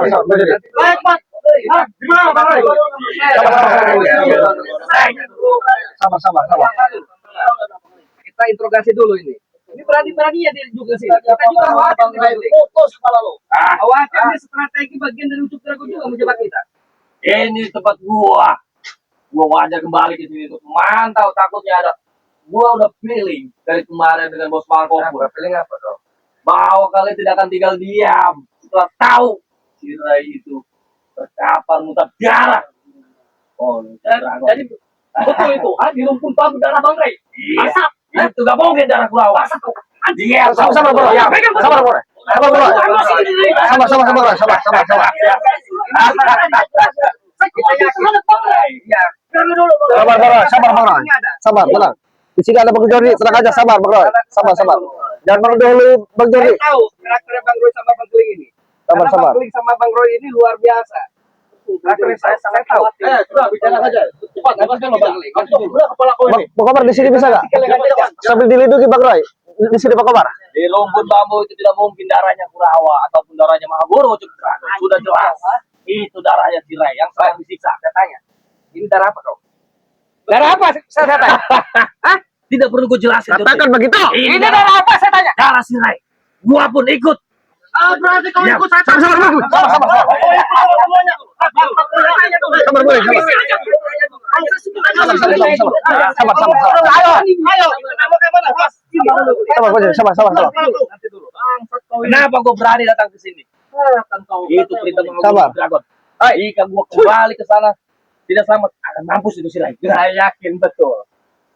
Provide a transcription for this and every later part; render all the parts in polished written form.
Baik, Pak. Gimana, Bang Roy? Sabar. Kita interogasi dulu ini. Ini berani-beraninya dia juga sih. Kita juga khawatir. Putus kepala lu. Khawatir ini strategi bagian dari Ucup Dragon juga menjebak kita. Ini tempat gua. Gua wajar kembali ke sini tuh. Mantau, takutnya ada. Gua udah feeling dari kemarin dengan bos Marco. Feeling apa dong? Bahwa kalian tidak akan tinggal diam setelah tahu si Rai itu terkapar muntah darah. Oh, Jadi betul itu. Di rumpun pabrik darah Bang Ray. iya. Masak. Itu gak mungkin darah Kurawa. Iya, Sabar bro. Sabar bro. Sabar, tenang. Di sini ada Bang Jordi, tenang aja, sabar Bang Roy. Sabar. Jangan Bang dulu Bang Jordi. Saya tahu karakter Bang Roy sama Bang Keling ini. Karena Sabar. Bang Keling sama Bang Roy ini luar biasa. Karakter saya tahu. Sudah bicara saja. Cepat, lepaskan lo Bang. Udah kepala kau ini. Pak Komar di sini bisa nggak? Sambil dilindungi Bang Roy. Di sini Pak Komar. di rumpun bambu itu tidak mungkin darahnya Kurawa ataupun darahnya Mahagoro. Sudah jelas. Itu darahnya si Rai yang saya disiksa. Saya tanya, ini darah apa dong? Darah apa? Saya tanya. Hah? Tidak perlu gue jelasin. Katakan begitu. Ini darah apa? Saya tanya. Darah si Rai. Gua pun ikut. Berarti kau ikut saya. Sabar. Kenapa gue berani datang ke sini? Itu perintah Sabar. Dragon. Jika gue kembali ke sana tidak selamat, akan mampus itu si Rai. Saya yakin betul.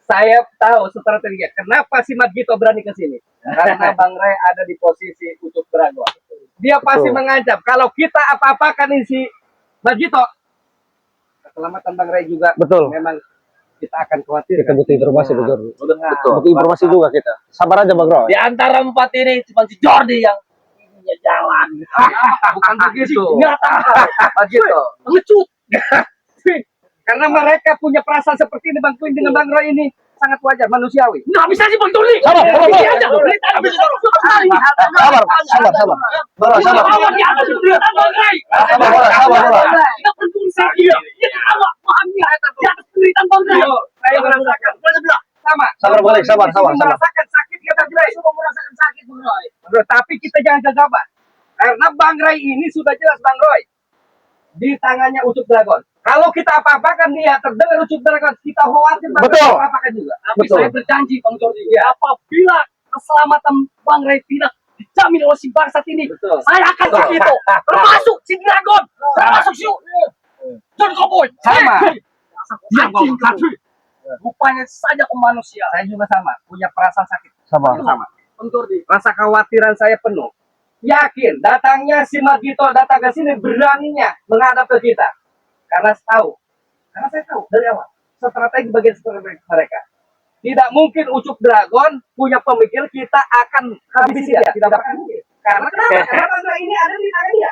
Saya tahu strateginya. Kenapa si Magito berani ke sini? Karena Bang Ray ada di posisi Ucup Dragon. Dia pasti mengancam. Kalau kita apa-apakan ini si Magito, keselamatan Bang Ray juga. Betul. Memang kita akan khawatir. Kita butuh informasi betul. Betul. Butuh informasi juga kita. Sabar aja Bang Roy. Di antara empat ini cuma si Jordi yang punya jalan. Bukan begitu. Nyata. Magito. Pengecut. Karena mereka punya perasaan seperti ini, Bang Queen dengan Bang Roy ini sangat wajar, manusiawi. Nggak bisa sih Bang Tuli. Sabar. Sabar. Saya merasakan sama. Sabar boleh, sabar. Merasakan sakit kita Ray. Merasakan sakit Bang Roy. Tapi kita jangan gegabah. Karena Bang Ray ini sudah jelas Bang Roy di tangannya Ucup Dragon. Kalau kita apa-apakan dia terdengar Ucup Dragon, kita khawatir Bang Ray apa-apakan juga. Tapi saya berjanji Bang Jordi, apabila keselamatan Bang Ray tidak dijamin oleh si bangsat ini, saya akan kasih itu. Termasuk si Dragon, termasuk si John Cowboy. Sama. Anjing kaki. Rupanya saja ke manusia. Saya juga sama, punya perasaan sakit. Sabar. Sama. Bang Jordi. Rasa kekhawatiran saya penuh. Yakin datangnya si Magito datang ke sini beraninya menghadap ke kita. Karena saya tahu dari awal strategi bagian strategi mereka. Tidak mungkin Ucup Dragon punya pemikir kita akan habisi dia. Tidak akan mungkin. Karena kenapa? Karena bangsa ini ada di tangan dia.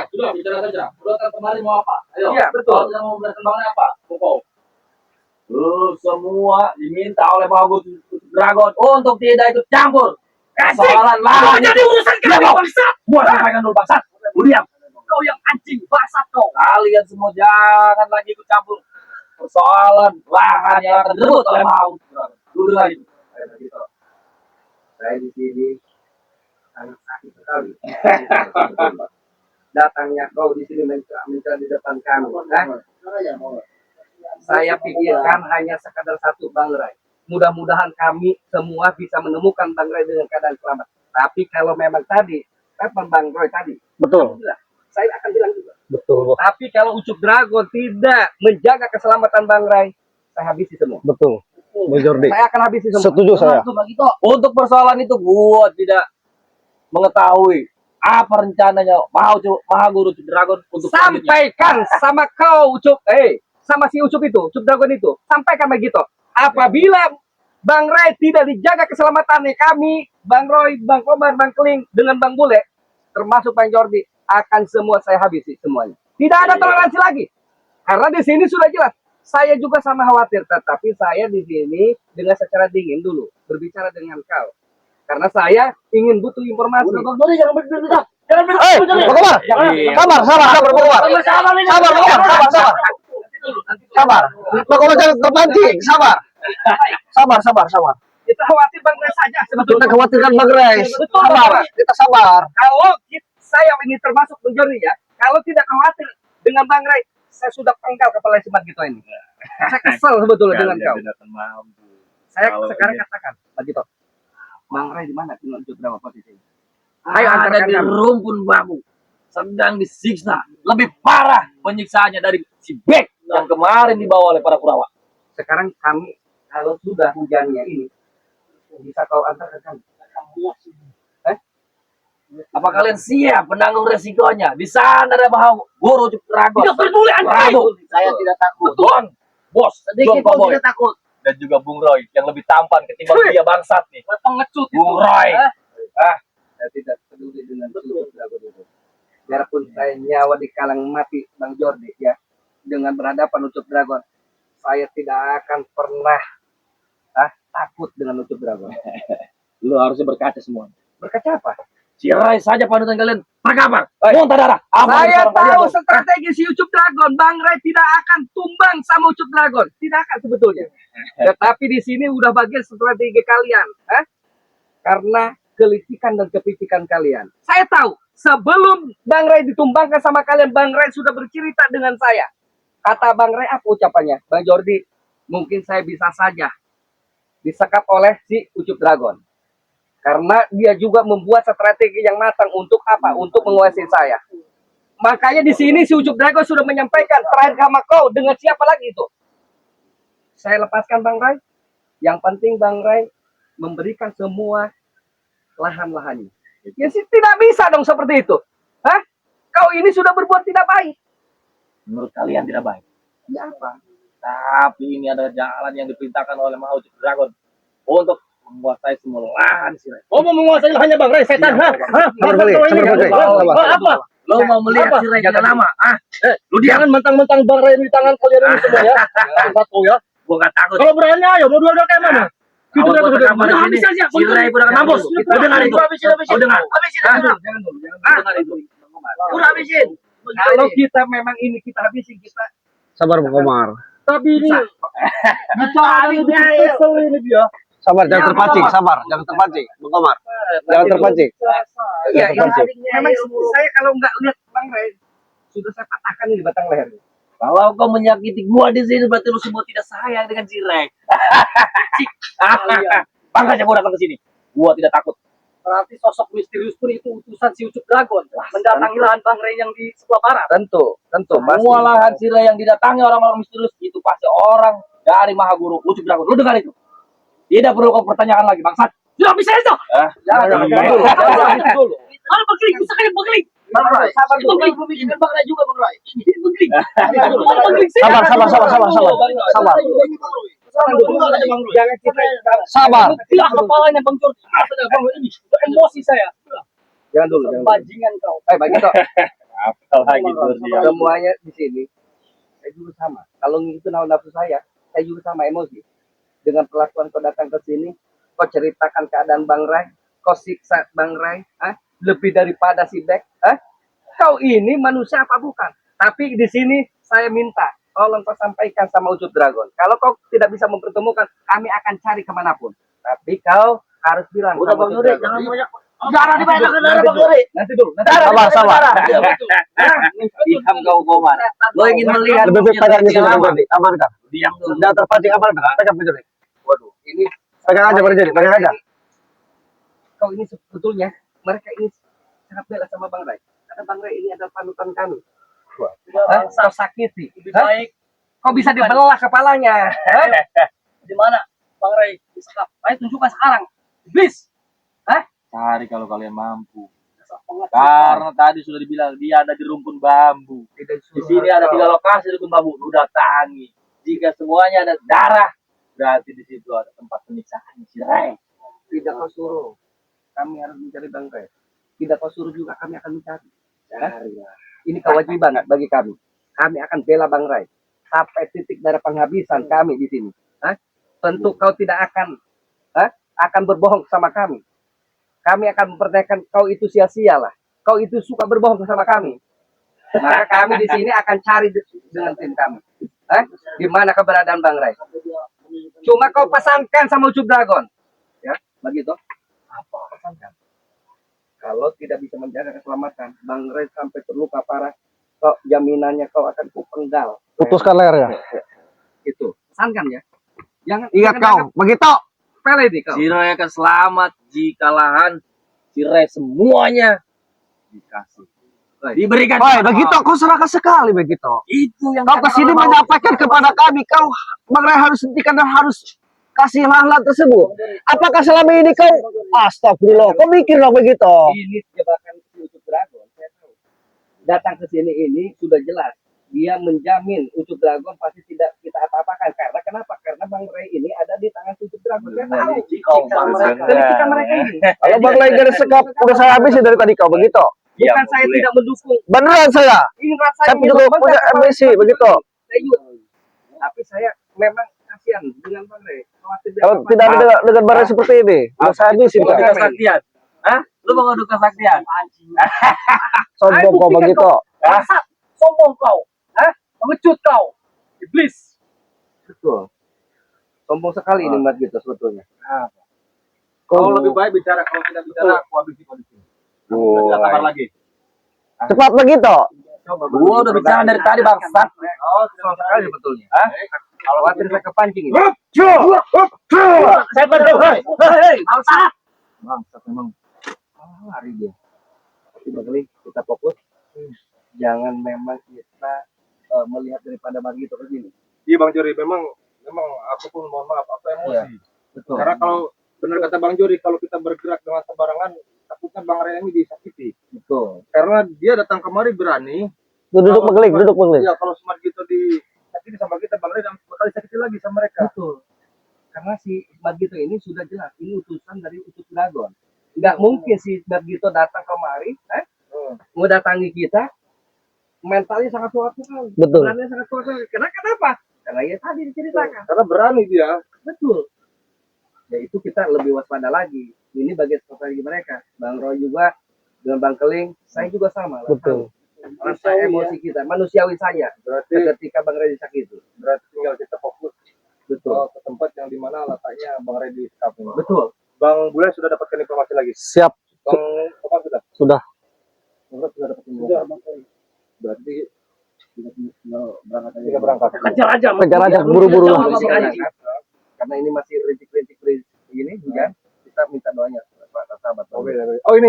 Sudah bicara saja. Udah kemarin mau apa? Ayo. Iya, betul. Kalau mau berkembangnya apa? Pokok. Semua diminta oleh Mahagoro Dragon untuk tidak ikut campur. Soalan lahan. Jadi urusan kami bangsat. Gua sampaikan dulu bangsat. Diam. Kau yang anjing bangsat kau. Kalian semua jangan lagi ikut campur persoalan lahan yang akan direbut oleh Mahagoro. Dulu lagi. Saya di sini sangat sakit sekali. Datangnya kau di sini mencari di depan kami. Saya pikirkan hanya sekadar satu Bang Ray. Mudah-mudahan kami semua bisa menemukan Bang Ray dengan keadaan selamat. Tapi kalau memang tadi, kapan Bang Roy tadi? Betul. Saya akan bilang juga. Betul. Tapi kalau Ucup Dragon tidak menjaga keselamatan Bang Ray, saya habisi semua. Betul. Bang Jordi. Saya akan habisi semua. Setuju saya. Untuk persoalan itu gua tidak mengetahui apa rencananya Mahagoro Dragon untuk Sampaikan sama kau Ucup, sama si Ucup itu, Ucup Dragon itu. Sampaikan begitu. Apabila Bang Ray tidak dijaga keselamatannya, kami, Bang Roy, Bang Komar, Bang Keling, dengan Bang Bule, termasuk Bang Jordi, akan semua saya habisi semuanya. Tidak ada toleransi lagi. Karena di sini sudah jelas. Saya juga sama khawatir, tetapi saya di sini dengan secara dingin dulu berbicara dengan kau. Karena saya ingin butuh informasi. Bang Jody jangan berdebat. Jangan Eh, berdebat. Bang Komar. Sabar, sabar, sabar, Bang Komar. Sama-sama nih. Sabar, Bang Komar, sabar. Sabar. Bang Komar jangan terpancing, sabar. Sabar. Kita khawatir Bang Ray saja Kita sebetulnya. khawatirkan Bang Rais. Sabar, kita sabar. Kalau saya ini termasuk Bang Jody ya, kalau tidak khawatir dengan Bang Ray, saya sudah penggal kepala Simat gitu ini. Saya kesel sebetulnya dengan kau. Saya sekarang katakan, Bang Gito, Bang Ray di mana? Tunjuk berapa posisinya? Ayo Ada antarkan di kami. rumpun bambu. Sedang disiksa. Lebih parah penyiksaannya dari si Bek yang kemarin dibawa oleh para Kurawa. Sekarang kami, kalau sudah hujannya ini, bisa kau antarkan kami. Apa kalian siap menanggung resikonya? Di sana ada bahawa Guru Dragon. Tidak peduli Anda. Saya tidak takut. Don, bos, Don Cowboy. takut. Dan juga Bung Roy yang lebih tampan ketimbang dia bangsat nih. Pengecut Bung Roy. Saya tidak peduli dengan Ucup Dragon itu. Biarpun saya nyawa di kalang mati, Bang Jordi ya, dengan berhadapan Ucup Dragon, saya tidak akan pernah takut dengan Ucup Dragon. Lu harusnya berkaca semua. Berkaca apa? Cirai saja panutan kalian. Terkapar. Muntah darah. Saya tahu strategi si Ucup Dragon. Bang Ray tidak akan tumbang sama Ucup Dragon. Tidak akan sebetulnya. Tetapi di sini udah bagian strategi kalian. Karena kelicikan dan kepicikan kalian. Saya tahu. Sebelum Bang Ray ditumbangkan sama kalian, Bang Ray sudah bercerita dengan saya. Kata Bang Ray apa ucapannya? Bang Jordi, mungkin saya bisa saja disekap oleh si Ucup Dragon. Karena dia juga membuat strategi yang matang untuk apa? Untuk menguasai saya. Makanya di sini si Ucup Dragon sudah menyampaikan terakhir sama kau dengan siapa lagi itu? Saya lepaskan Bang Ray. Yang penting Bang Ray memberikan semua lahan-lahannya. Ya sih tidak bisa dong seperti itu. Kau ini sudah berbuat tidak baik. Menurut kalian tidak baik. Ya apa? Tapi ini ada jalan yang diperintahkan oleh Mau Dragon untuk menguasai semua lahan sih. Oh, mau menguasai lahannya Bang Ray, setan. Sabar, Bang Ray. Sabar. Apa? Lo mau melihat si Ray tidak lama? Lu jangan mentang-mentang Bang Ray di tangan kalian ini semua ya. Satu ya. Gua gak takut. Kalau berani ayo, mau dua-dua kayak mana? Kalau gua terkapar di sini, si Ray udah mampus. Kau dengar itu? Kau dengar? Jangan dulu. Dengar itu? Udah habisin. Kalau kita memang ini kita habisin kita. Sabar, Bang Komar. Tapi ini bicara ini kesel ini dia. Sabar, jangan terpancing, sabar. Jangan terpancing, Bang Komar. Jangan terpancing. Iya, Jangan terpancing. memang saya kalau nggak lihat Bang Ray sudah saya patahkan ini batang leher. Kalau kau menyakiti gua di sini berarti lu semua tidak sayang dengan si Ray. Bangga aja gua datang ke sini. Gua tidak takut. Berarti sosok misterius pun itu utusan si Ucup Dragon mendatangi lahan Bang Ray yang di sebelah barat. Tentu. Semua lahan si Ray yang didatangi orang-orang misterius itu pasti orang dari Maha Guru Ucup Dragon. Lu dengar itu? Tidak perlu kau pertanyakan lagi, bangsat. Sudah bisa itu. Jangan dulu. Kalau Bang bisa kayak Bang Ray. Sabar dulu. Bang Ray belum bikin Bang Ray juga Bang Ray. Bang Ray. Sabar. Jangan kita Sabar. Tidak kepalanya Bang Jordi. Bang Ray ini emosi saya. jangan dulu. Bajingan kau. Begitu. Apa lagi tuh dia? Semuanya di sini saya juga sama. Kalau itu nafsu saya juga sama emosi. Dengan perlakuan kau datang ke sini, kau ceritakan keadaan Bang Ray, kau siksa Bang Ray, lebih daripada si Bek, kau ini manusia apa bukan? Tapi di sini saya minta, tolong kau sampaikan sama Ucup Dragon. Kalau kau tidak bisa mempertemukan, kami akan cari kemanapun. Tapi kau harus bilang. Udah sama Bang Ucup Jordi, Dragon. jangan banyak. Jangan dibanyakan darah Bang Jordi. Nanti dulu. Sabar. Diam kau Komar. Lo ingin melihat Lebih baik pegang itu, Bang Jordi. Amankan. Diam dulu. Jangan terpancing, amankan. Pegang, Bang Jordi. Waduh, ini Pegang aja, Bang Jordi. Pegang aja. kau ini sebetulnya mereka ini sangat bela sama Bang Ray. Karena Bang Ray ini adalah panutan kami. Kau sakiti. Lebih baik Kau bisa dibelah kepalanya. di mana Bang Ray disekap. Ayo tunjukkan sekarang. Iblis. Cari kalau kalian mampu. Karena tadi sudah dibilang dia ada di rumpun bambu. Di sini ada 3 lokasi rumpun bambu. Lu datangi. Jika semuanya ada darah, berarti di situ ada tempat penyiksaan si Ray. Tidak kau suruh. Kami harus mencari Bang Ray. Tidak kau suruh juga kami akan mencari. Ini kewajiban bagi kami. Kami akan bela Bang Ray. Sampai titik darah penghabisan kami di sini. Tentu kau tidak akan berbohong sama kami. kami akan mempertanyakan kau itu sia-sia lah. Kau itu suka berbohong bersama kami. Maka kami di sini akan cari dengan tim kami. Di mana keberadaan Bang Ray? Cuma kau pasangkan sama Ucup Dragon. Ya, begitu. Apa pasangkan? Kalau tidak bisa menjaga keselamatan, Bang Ray sampai terluka parah, kau jaminannya kau akan kupenggal. Putuskan leher ya. Itu. Pasangkan ya. Jangan Ingat jangan kau, anggap begitu. sepele nih kau. Si Roy akan selamat jika lahan si Ray semuanya dikasih. Diberikan. Woi, begitu kau serakah sekali begitu. Itu yang Kau kesini menyampaikan kepada kami, kau Bang Ray harus hentikan dan harus kasih lahan tersebut. Apakah selama ini kau, astagfirullah, kau mikir dong begitu? Ini jebakan Ucup Dragon, saya tahu. Datang ke sini ini sudah jelas. Dia menjamin Ucup Dragon pasti tidak kita apa-apakan. Karena kenapa? Karena Bang Ray ini ada di tangan Ucup Dragon. Saya tahu. Kelicikan mereka ini. Kalau Bang Ray garis sekap, udah saya habisin dari tadi kau begitu. Bukan saya tidak mendukung. Beneran saya. Ini rasanya Saya juga punya ambisi begitu. Tapi saya memang kasihan dengan Bang Ray. Khawatir dia Kalau apa-apa. tidak ada dengan Bang Ray seperti ini, udah saya habisin. Mau Kak. duka saktian? Hah? Lu mau duka saktian? Sombong kau buktikan begitu. Bangsat, sombong kau. Pengecut kau. Iblis. Betul. Sombong sekali ini Mat gitu sebetulnya. Kau lebih baik bicara, kalau tidak bicara aku habisi kau di sini. Tidak sabar lagi. Cepat begitu. Gua udah bicara dari tadi bangsat. Oh, sombong sekali sebetulnya. Kalau khawatir saya kepancing ini. Saya betul. Hei, bangsat. Bangsat memang. Lari dia. Tapi Bang Ray, kita fokus. Jangan memang kita melihat daripada begitu ke sini. Iya Bang Jori, memang aku pun mohon maaf, aku emosi. Betul. Karena kalau benar kata Bang Jori, kalau kita bergerak dengan sembarangan, takutnya Bang Ray ini disakiti. Betul. Karena dia datang kemari berani. Duduk Bang Ray. Ya kalau smart gitu disakiti sama kita, Bang Ray dan bakal disakiti lagi sama mereka. Betul. Karena si Ismat Gito ini sudah jelas, ini utusan dari Ucup Dragon. Nggak mungkin si Ismat Gito datang kemari, mau datangi kita, mentalnya sangat kuat sekali. Betul. Berani sangat kuat sekali. Kenapa? Karena ya tadi diceritakan. Karena berani dia. Betul. Ya itu kita lebih waspada lagi. Ini bagian strategi mereka. Bang Roy juga dengan Bang Keling, saya juga sama. Betul. Rasa emosi kita, manusiawi saya. Berarti Ketika Bang Ray disakiti. berarti tinggal kita fokus Betul. ke tempat yang dimana letaknya Bang Ray di sekap ini. Betul. Bang Bule sudah dapatkan informasi lagi. Siap. Bang apa sudah? Sudah. Bang Ray sudah dapat informasi. Berarti kita berangkat. Kejar aja. Kejar aja, buru-buru lah. Karena ini masih rintik-rintik ini hujan, kita minta doanya Pak sahabat. Oke. Oh ini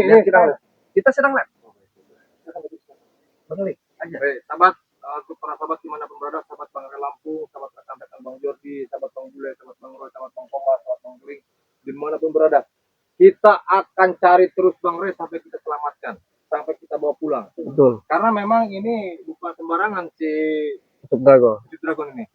Kita sedang live. Balik aja. Baik, sahabat, untuk para sahabat dimanapun berada, sahabat Bang Ray Lampung, sahabat rekan-rekan Bang Jordi, sahabat Bang Bule, sahabat Bang Roy, sahabat Bang Komar, sahabat Bang Keling, dimanapun berada, kita akan cari terus Bang Ray sampai kita selamatkan, sampai kita bawa pulang. Betul. Karena memang ini bukan sembarangan si Ucup Dragon. Ucup Dragon ini.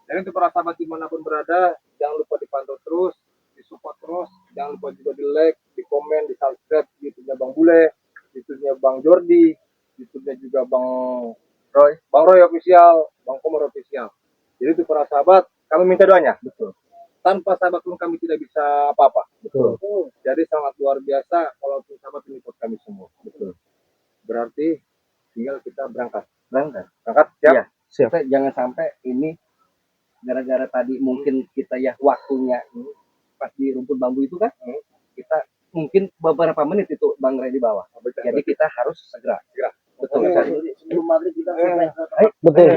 Jadi untuk para sahabat dimanapun berada, jangan lupa dipantau terus, disupport terus, jangan lupa juga di like, di komen, di subscribe YouTube-nya Bang Bule, YouTube-nya Bang Jordi, YouTube-nya juga Bang Roy official, Bang Komar official. Jadi itu para sahabat, kami minta doanya. Betul. Tanpa sahabat pun kami tidak bisa apa-apa. Betul. Jadi sangat luar biasa kalau sahabat menyupport kami semua. Betul. Berarti tinggal kita berangkat. Berangkat, siap. Iya. Kita jangan sampai ini gara-gara tadi mungkin kita ya waktunya pas di rumput bambu itu kan, kita mungkin beberapa menit itu Bang Ray di bawah. Jadi kita harus segera. Segera. Betul sekali. Sebelum maghrib kita selesai. Betul.